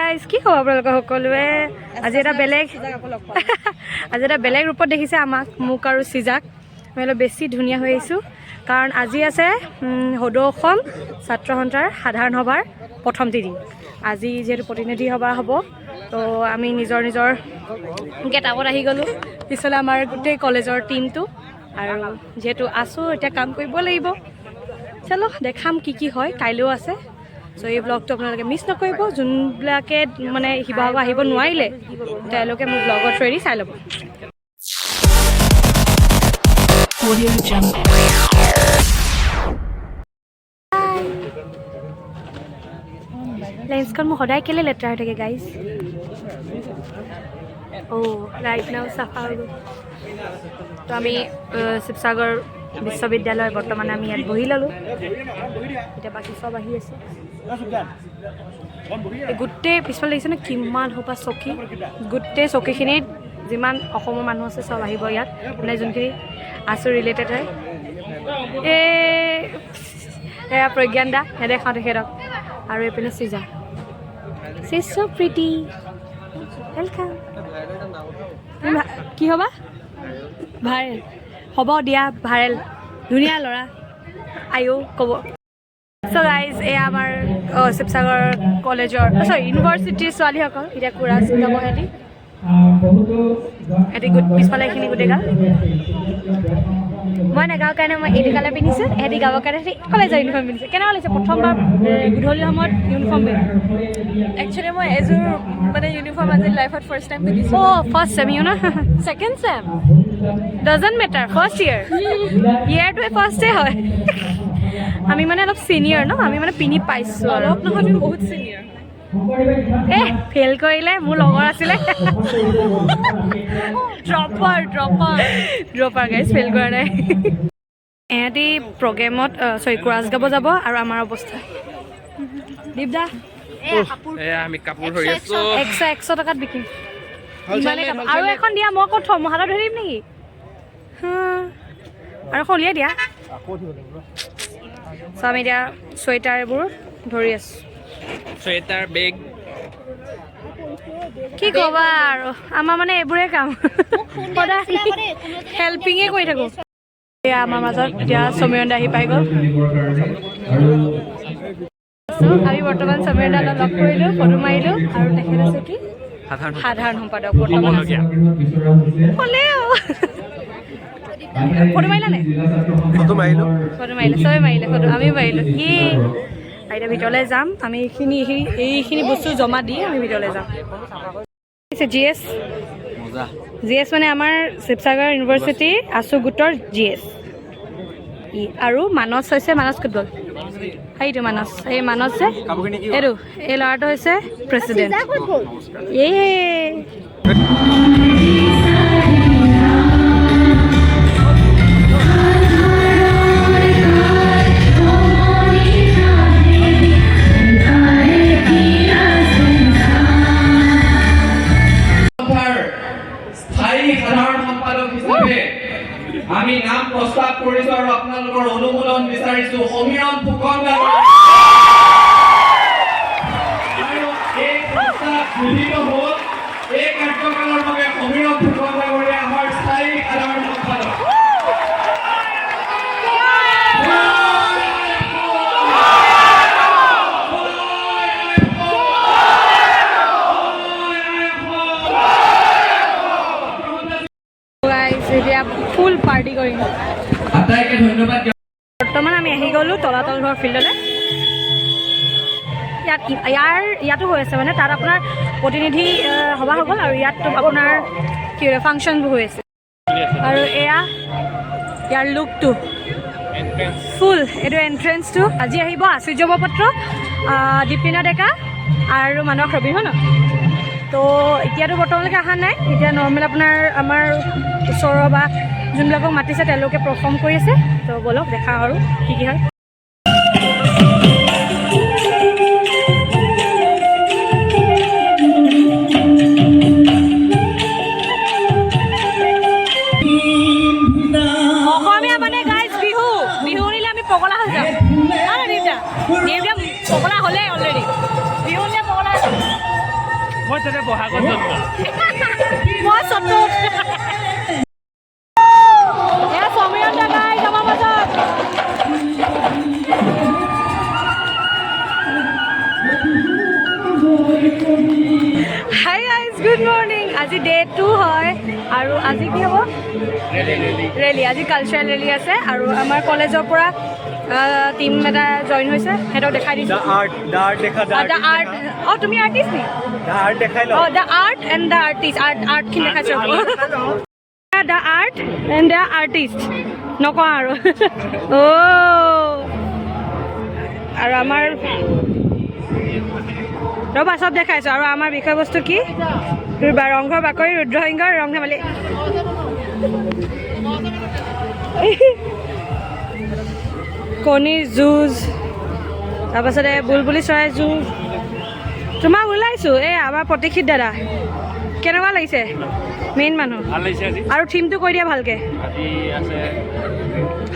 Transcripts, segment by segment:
guys কি খবৰ আপোনালোকে সকলোৱে আজি এটা বেলেগ ৰূপত দেখিছে আমাক মোক আৰু চিজাক আমি অলপ বেছি ধুনীয়া হৈ আহিছোঁ কাৰণ আজি আছে সদৌ অসম ছাত্ৰ সন্থাৰ সাধাৰণ সভাৰ প্ৰথম দিন আজি যিহেতু প্ৰতিনিধি সভা হ'ব তো আমি নিজৰ গেটআপত আহি গ'লোঁ পিছলৈ আমাৰ গোটেই কলেজৰ টিমটো আৰু যিহেতু আছোঁ এতিয়া কাম কৰিব লাগিব চলো দেখাম কি হয় কাইলৈও আছে সো এই ব্লগটো আপোনালোকে মিছ নকৰিব যোনবিলাকে মানে শিৱসাগৰ আহিব নোৱাৰিলে তেওঁলোকে মোৰ ব্লগৰ থ্ৰুৱেদি চাই ল'ব লেন্সখন মোৰ সদায় কেলে লেতেৰা হৈ থাকে গাইজ ৰাইট নাও চাফা হৈ গ'ল তো আমি শিৱসাগৰ বিশ্ববিদ্যালয় বৰ্তমান আমি ইয়াত বহি ল'লোঁ এতিয়া বাকী চব আহি আছে গোটেই পিছফালে দেখিছেনে কিমান সোপা চকী গোটেই চকীখিনিত যিমান অসমৰ মানুহ আছে চব আহিব ইয়াত মানে যোনখিনি আছোঁ ৰিলেটেড হয় এয়া প্ৰজ্ঞান দা নেদেখাওঁ তেখেতক আৰু এইপিনে চিজা চি চ' প্ৰিটি ৱেলকাম কি হ'বা ভাইৰেল হ'ব দিয়া ভাইৰেল ধুনীয়া ল'ৰা আইও ক'ব চ' গাইজ এয়া আমাৰ শিৱসাগৰ কলেজৰ ইউনিভাৰ্চিটিৰ ছোৱালীসকল এতিয়া কুৰাজ যাব সিহঁতি পিছফালে এইখিনি গোটেই গাল মই নাগাওঁ কাৰণে মই এইটো কালাৰ পিন্ধিছোঁ সিহঁতি গাবৰ কাৰণে সিহঁতি কলেজৰ ইউনিফৰ্ম পিন্ধিছে কেনেকুৱা লাগিছে প্ৰথমবাৰ গধূলি সময়ত ইউনিফৰ্ম একচুৱেলি মই এযোৰ মানে ইউনিফৰ্ম আজি লাইফত ফাৰ্ষ্ট টাইম পিন্ধিছোঁ first sem you know second sem doesn't matter first ইয়েৰটোৱে ফাৰ্ষ্টে হয় আমি মানে অলপ ছিনিয়ৰ ন আমি মানে পিন্ধি পাইছোঁ অলপ নহয় তুমি বহুত ছিনিয়ৰ ফেইল কৰিলে মোৰ লগৰ আছিলে ড্ৰপাৰ গাইজ ফেইল কৰা নাই এহঁতি প্ৰগ্ৰেমত কোৰাছ গাব যাব আৰু আমাৰ অৱস্থা দীপদা আমি কাপোৰ ধৰি আছো 100 টকাত বিকিম ইমানে কাপোৰ আৰু এখন দিয়া মই ক'ত থ'ম হাতত ধৰিম নেকি আৰু এখন উলিয়াই দিয়া চ' আমি এতিয়া চুৱেটাৰ এইবোৰ ধৰি আছোঁ চুৱেটাৰ বেগ কি ক'বা আৰু আমাৰ মানে এইবোৰে কাম সদায় হেল্পিঙে কৰি থাকোঁ এয়া আমাৰ মাজত এতিয়া সমীৰণ দা আহি পাই গ'ল আমি বৰ্তমান সমীৰণ দা লগ কৰিলোঁ ফটো মাৰিলোঁ আৰু তেখেত আছে কি সাধাৰণ সম্পাদক বৰ্তমান হ'লেও ফটো মাৰিলা নে ফটো মাৰিলে চবে মাৰিলে ফটো আমিও মাৰিলোঁ কি এতিয়া ভিতৰলৈ যাম আমি এইখিনি বস্তু জমা দি আমি ভিতৰলৈ যাম জি এছ মানে আমাৰ শিৱসাগৰ ইউনিভাৰ্চিটিৰ আছু গোটৰ GS আৰু মানস হৈছে মানস ক'ত গ'ল সেইটো মানস এই মানস যে এইটো এই ল'ৰাটো হৈছে প্ৰেচিডেণ্ট আমি নাম প্ৰস্তাৱ কৰিছো আৰু আপোনালোকৰ অনুমোদন বিচাৰিছো সমীৰণ ফুকন আৰু এই প্ৰস্তাৱ গৃহীত হ'ল এই কাৰ্যকালৰ বাবে সমীৰণ ফুকন ডাঙৰীয়া আমাৰ স্থায়ী সাধাৰণ সম্পাদক এতিয়া ফুল পাৰ্টি কৰিম আটাইকে ধন্যবাদ বৰ্তমান আমি আহি গ'লোঁ তলাতল ঘৰ ফিল্ডলৈ ইয়াতো হৈ আছে মানে তাত আপোনাৰ প্ৰতিনিধি সভা হৈ গ'ল আৰু ইয়াততো আপোনাৰ কি ফাংচনবোৰ হৈ আছে আৰু এয়া ইয়াৰ লুকটো ফুল এইটো এণ্ট্ৰেঞ্চটো আজি আহিব আশ্চৰ্য বৰপাত্ৰ দীপলিনা ডেকা আৰু মানস ৰবি হয় ন তো এতিয়াতো বৰ্তমানলৈকে অহা নাই এতিয়া নৰ্মেল আপোনাৰ আমাৰ ওচৰৰ বা যোনবিলাকক মাতিছে তেওঁলোকে পাৰফৰ্ম কৰি আছে তো ব'লক দেখা আৰু কি হয় অসমীয়া মানে গাইজ বিহু নিলে আমি পগলা হৈ যাম দেউতা পগলা হ'লেই অলৰেডি বিহু নিলে পগলা হৈ যাম তাৰপিছতে বহাগত জন্ম মই চতুত এয়া সমীৰণ দাদা আমাৰ মাজত হাই গাইজ গুড মৰ্ণিং আজি ডে 2 হয় আৰু আজি কি হ'ব ৰেলী আজি কালচাৰেল ৰেলী আছে আৰু আমাৰ কলেজৰ পৰা টিম এটা জইন হৈছে সিহঁতক দেখাই দিছোঁ দ্য আৰ্ট অঁ তুমি আৰ্টিষ্ট নি অঁ the art and the artist আৰ্টখিনি দেখাইছোঁ the art and the artist নকওঁ আৰু আৰু আমাৰ ৰ'বা চব দেখাইছোঁ আৰু আমাৰ বিষয়বস্তু কি ৰংঘৰ বাকৰি ৰুদ্ৰসিংহৰ ৰং ধেমালি কণীৰ যুঁজ তাৰপাছতে বুলবুলি চৰাই যুঁজ তোমাক ওলাইছোঁ এই আমাৰ প্ৰতীক্ষিত দাদা কেনেকুৱা লাগিছে মেইন মানুহ ভাল লাগিছে আজি আৰু থিমটো কৈ দিয়া ভালকৈ আজি আছে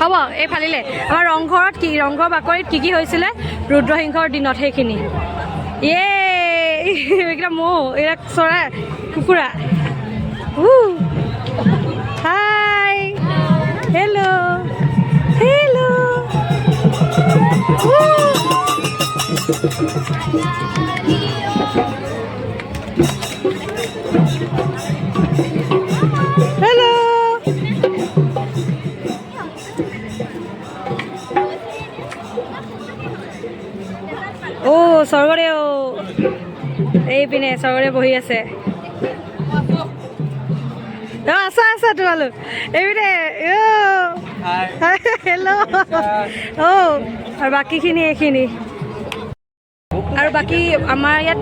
হ'ব এই ফালিলে আমাৰ ৰংঘৰত কি ৰংঘৰ বাকৰিত কি কি হৈছিলে ৰুদ্ৰসিংহৰ দিনত সেইখিনি এইকেইটা মৌ এইবিলাক চৰাই কুকুৰা হাই হেল্ল' হেল্ল' হেল্ল' স্বৰ্গদেউ এইপিনে স্বৰ্গদেউ বহি আছে আছা তোমালোক এইপিনে হেল্ল' আৰু বাকীখিনি এইখিনি আৰু বাকী আমাৰ ইয়াত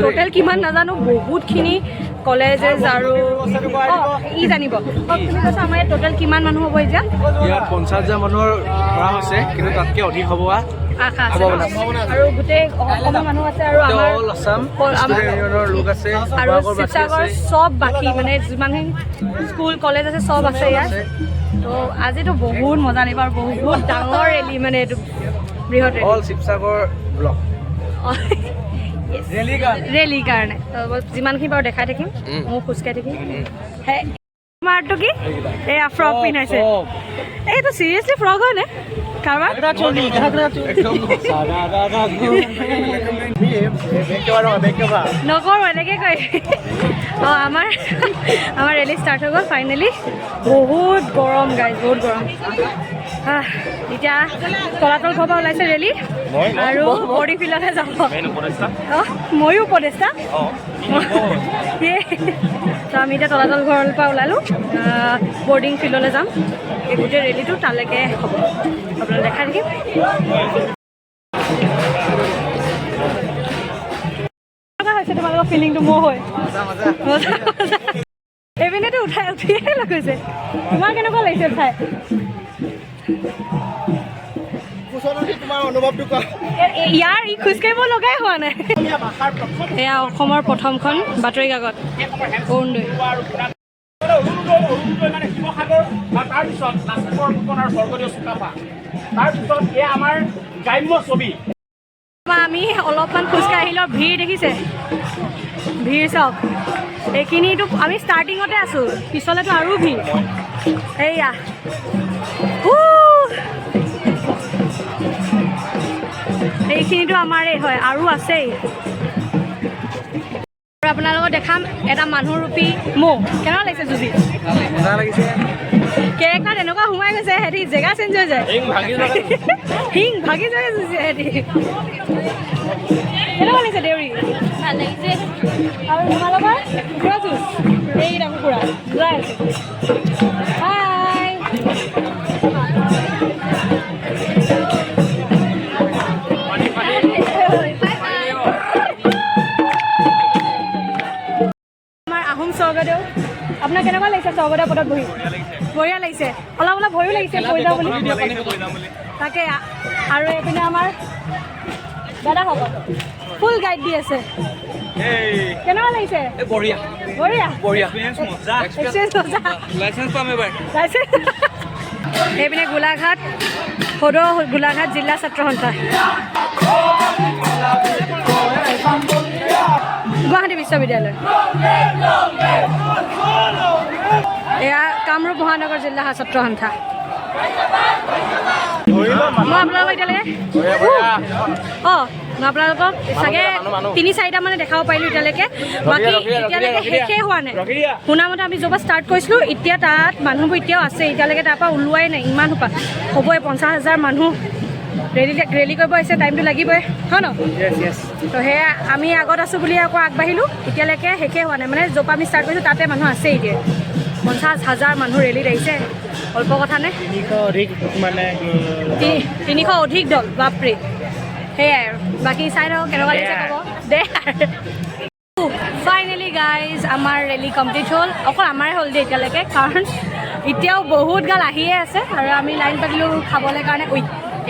টোটেল কিমান নাজানো বহুতখিনি কলেজেছ আৰু ই জানিব তুমি কৈছা আমাৰ ইয়াত টোটেল কিমান মানুহ হ'ব এতিয়া ইয়াত 50,000 মানুহৰ কৰা হৈছে কিন্তু তাতকৈ অধিক হ'ব আশা আছে আৰু গোটেই অসমৰ মানুহ আছে আৰু আমাৰ লোক আছে আৰু শিৱসাগৰ চব বাকী মানে যিমানখিনি স্কুল কলেজ আছে চব আছে ইয়াত তো আজিতো বহুত মজা লাগিব আৰু বহুত ডাঙৰ ৰেলী মানে এইটো বৃহৎ অল শিৱসাগৰ ব্লক ৰেলীৰ কাৰণে যিমানখিনি বাৰু দেখাই থাকিম মই খোজকাঢ়ি থাকিম তোমাৰটো কি এয়া ফ্ৰক পিন্ধাইছে এইটো চিৰিয়াছলি ফ্ৰক হয়নে কাৰোবাৰ নকৰোঁ এনেকৈ কয় অঁ আমাৰ ৰেলী ষ্টাৰ্ট হৈ গ'ল ফাইনেলি বহুত গৰম গাইজ বহুত গৰম এতিয়া তলাতল ঘৰৰ পৰা ওলাইছে ৰেলী আৰু বৰ্ডিং ফিল্ডতহে যাব অঁ ময়ো উপদেষ্টা তো আমি এতিয়া তলাতল ঘৰৰ পৰা ওলালোঁ বৰ্ডিং ফিল্ডলৈ যাম এই গোটেই ৰেলীটো তালৈকে হ'ব আপোনালোকে দেখাই থাকিম হৈছে তোমালোকৰ ফিলিংটো মোৰ হৈ এইপিনেতো উঠিয়ে লাগিছে তোমাৰ কেনেকুৱা লাগিছে উঠাই ইয়াৰ ই খোজকাঢ়িব লগাই হোৱা নাই এয়া অসমৰ প্ৰথমখন বাতৰি কাকত অৰুণোদয় শিৱসাগৰ তাৰপিছত লাচিতৰ ফুকন আৰু স্বৰ্গদেউ চুকাফা তাৰপিছত এয়া আমাৰ গ্ৰাম্য ছবি আমি অলপমান খোজকাঢ়িলোঁ ভিৰ দেখিছে ভিৰ চাওক এইখিনিতো আমি ষ্টাৰ্টিঙতে আছোঁ পিছলেতো আৰু ভিৰ এইয়া এইখিনিতো আমাৰেই হয় আৰু আছেই আৰু আপোনালোকক দেখাম এটা মানুহৰূপী মৌ কেনেকুৱা লাগিছে যুজি মজা লাগিছে কেৰেক্টাৰ এনেকুৱা সোমাই গৈছে সিহঁতি জেগা চেঞ্জ হৈ যায় শিং ভাগি যায় সিহঁতি কেনেকুৱা লাগিছে দেউৰী ভাল লাগিছে আৰু তোমালোকৰ কুকুৰা যুঁজ এইকেইটা কুকুৰা যোৱাই আছে হাই আমাৰ আহোম স্বৰ্গদেউ আপোনাৰ কেনেকুৱা লাগিছে স্বৰ্গদেউ পদত বহি বঢ়িয়া লাগিছে অলপ অলপ ভয়ো লাগিছে পৰি যাওঁ বুলি তাকে আৰু এইপিনে আমাৰ দাদাসকল ফুল গাইড দি আছে কেনেকুৱা লাগিছে বঢ়িয়া বঢ়িয়া বঢ়িয়া এক্সপিৰিয়েঞ্চ মজা লাইচেঞ্চ পাম এবাৰ এইপিনে গোলাঘাট সদৌ গোলাঘাট জিলা ছাত্ৰ সন্থা গুৱাহাটী বিশ্ববিদ্যালয় এয়া কামৰূপ মহানগৰ জিলা ছাত্ৰ সন্থা মই আপোনালোকক এতিয়ালৈকে মই আপোনালোকক চাগে 3-4টা মানে দেখাব পাৰিলোঁ এতিয়ালৈকে বাকী এতিয়ালৈকে শেষেই হোৱা নাই শুনামতে আমি য'ৰ পৰা ষ্টাৰ্ট কৰিছিলোঁ এতিয়া তাত মানুহবোৰ এতিয়াও আছে এতিয়ালৈকে তাৰপৰা ওলোৱাই নাই ইমান সোপা হ'বই 50,000 মানুহ ৰেলী কৰিব আহিছে টাইমটো লাগিবই হয় ন তো সেয়া আমি আগত আছোঁ বুলি আকৌ আগবাঢ়িলোঁ এতিয়ালৈকে শেষেই হোৱা নাই মানে য'ৰ পৰা আমি ষ্টাৰ্ট কৰিছোঁ তাতে মানুহ আছে এতিয়া 50,000 মানুহ ৰেলীত আহিছে অল্প কথা নে 300 অধিক দল বাপৰে সেয়াই আৰু বাকী চাই লওক কেনেকুৱা লাগিছে ক'ব দে ফাইনেলি গাইজ আমাৰ ৰেলী কমপ্লিট হ'ল অকল আমাৰে হ'ল দেই এতিয়ালৈকে কাৰণ এতিয়াও বহুত গাল আহিয়ে আছে আৰু আমি লাইন পাতিলোঁ খাবলৈ কাৰণে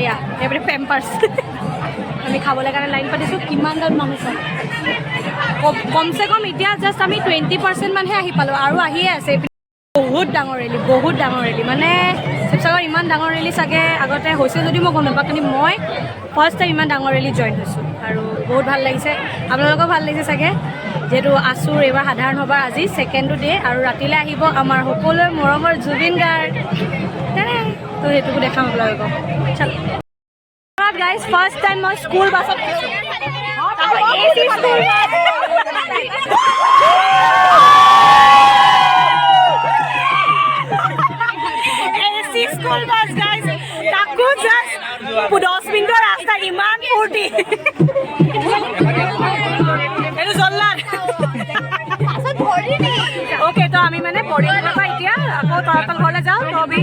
এয়া এইপিনে পেম্পাৰ্ছ আমি খাবলৈ কাৰণে লাইন পাতিছোঁ কিমান গাল মানুহ চাম কমচে কম এতিয়া জাষ্ট আমি 20% মানহে আহি পালোঁ আৰু আহিয়ে আছে বহুত ডাঙৰ ৰেলী মানে শিৱসাগৰ ইমান ডাঙৰ ৰেলী চাগে আগতে হৈছে যদি মই গম নাপাওঁ কিন্তু মই ফাৰ্ষ্ট টাইম ইমান ডাঙৰ ৰেলী জইন হৈছোঁ আৰু বহুত ভাল লাগিছে আপোনালোকৰ ভাল লাগিছে চাগে যিহেতু আছুৰ এইবাৰ সাধাৰণ সভাৰ আজি ছেকেণ্ডটো ডে আৰু ৰাতিলৈ আহিব আমাৰ সকলোৱে মৰমৰ জুবিন গাৰ্গ তো সেইটোকো দেখাম আপোনালোকক গাইজ ফাৰ্ষ্ট টাইম মই স্কুল বাছত স্কুল বাছ গাইজ তাকো জাষ্ট 10 মিনিটৰ ৰাস্তা ইমান ফূৰ্তি এইটো জল্লাদ অ'কে তো আমি মানে বৰ্ডিঙৰ পৰা এতিয়া আকৌ তলাতল ঘৰলৈ যাওঁ তো আমি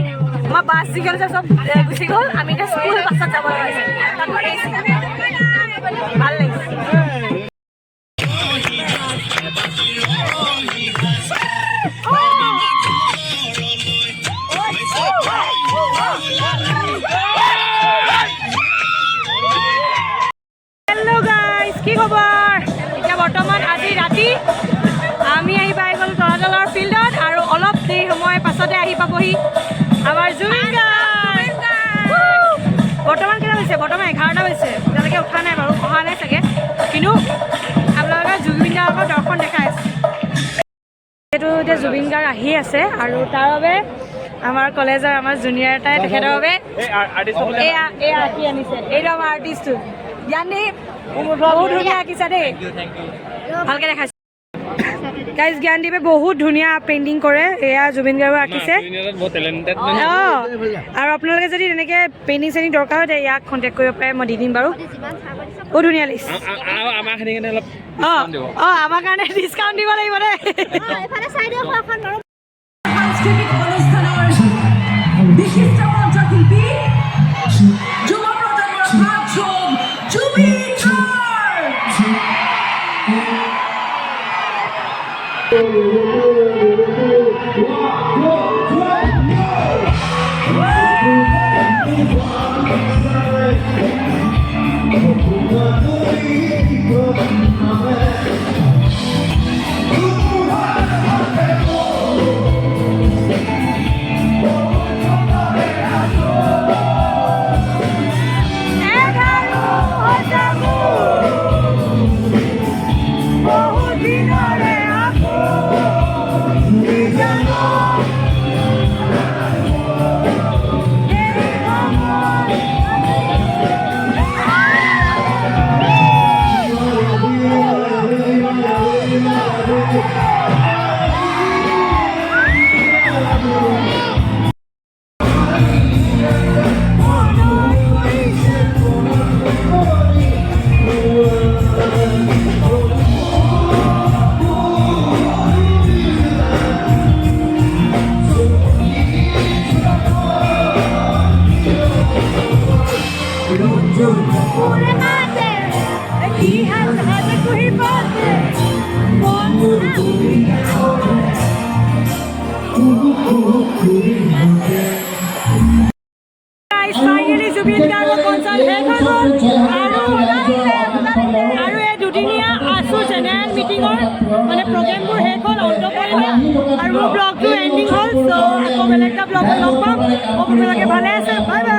আমাৰ বাছ যিখন চব গুচি গ'ল আমি এতিয়া স্কুল বাছত যাব লাগিছে ভাল লাগিছে হেল্ল' গাইজ কি খবৰ এতিয়া বৰ্তমান আজি ৰাতি আমি আহি পাই গ'লো তলাতলৰ ফিল্ডত আৰু অলপ দেৰি সময় পাছতে আহি পাবহি আমাৰ জুবিন গাৰ্গ বৰ্তমান কেইটা হৈছে বৰ্তমান 11টা হৈছে এতিয়ালৈকে উঠা নাই বাৰু অহা নাই চাগে কিন্তু আপোনালোকে জুবিন গাৰ্গৰ দৰ্শন দেখাই আছে যিহেতু এতিয়া জুবিন গাৰ্গ আহি আছে আৰু তাৰ বাবে আমাৰ কলেজৰ আমাৰ জুনিয়ৰ এটাই তেখেতৰ বাবে এয়া আঁকি আনিছে এইটো আমাৰ আৰ্টিষ্টটো জ্ঞানী বহুত ধুনীয়া আঁকিছা দেই ভালকৈ দেখাইছে গাইজ জ্ঞানদীপে বহুত ধুনীয়া পেইণ্টিং কৰে এয়া জুবিন গাৰ্গে আঁকিছে অঁ আৰু আপোনালোকে যদি তেনেকৈ পেইণ্টিং চেইণ্টিং দৰকাৰ হয় ইয়াক কণ্টেক্ট কৰিব পাৰে মই দি দিম বাৰু বহুত ধুনীয়া লাগিছে অঁ আমাৰ কাৰণে ডিছকাউণ্ট দিব লাগিব দেই সাংস্কৃতিক অনুষ্ঠানৰ বিশিষ্ট মঞ্চশিল্পী যুৱ প্ৰজন্মৰ ভাগচোন Zubeen Finally, Zubin Garg concert শেষ হৈ গ'ল আৰু এই দুদিনীয়া আছু জেনেৰেল মিটিঙৰ মানে প্ৰগ্ৰেমবোৰ শেষ হ'ল অন্ত পৰিলে আৰু মোৰ ব্লগটো এণ্ডিং হ'ল চ' আকৌ বেলেগ এটা ব্লগত লগ পাম আপোনালোকে ভালে আছে বাই বাই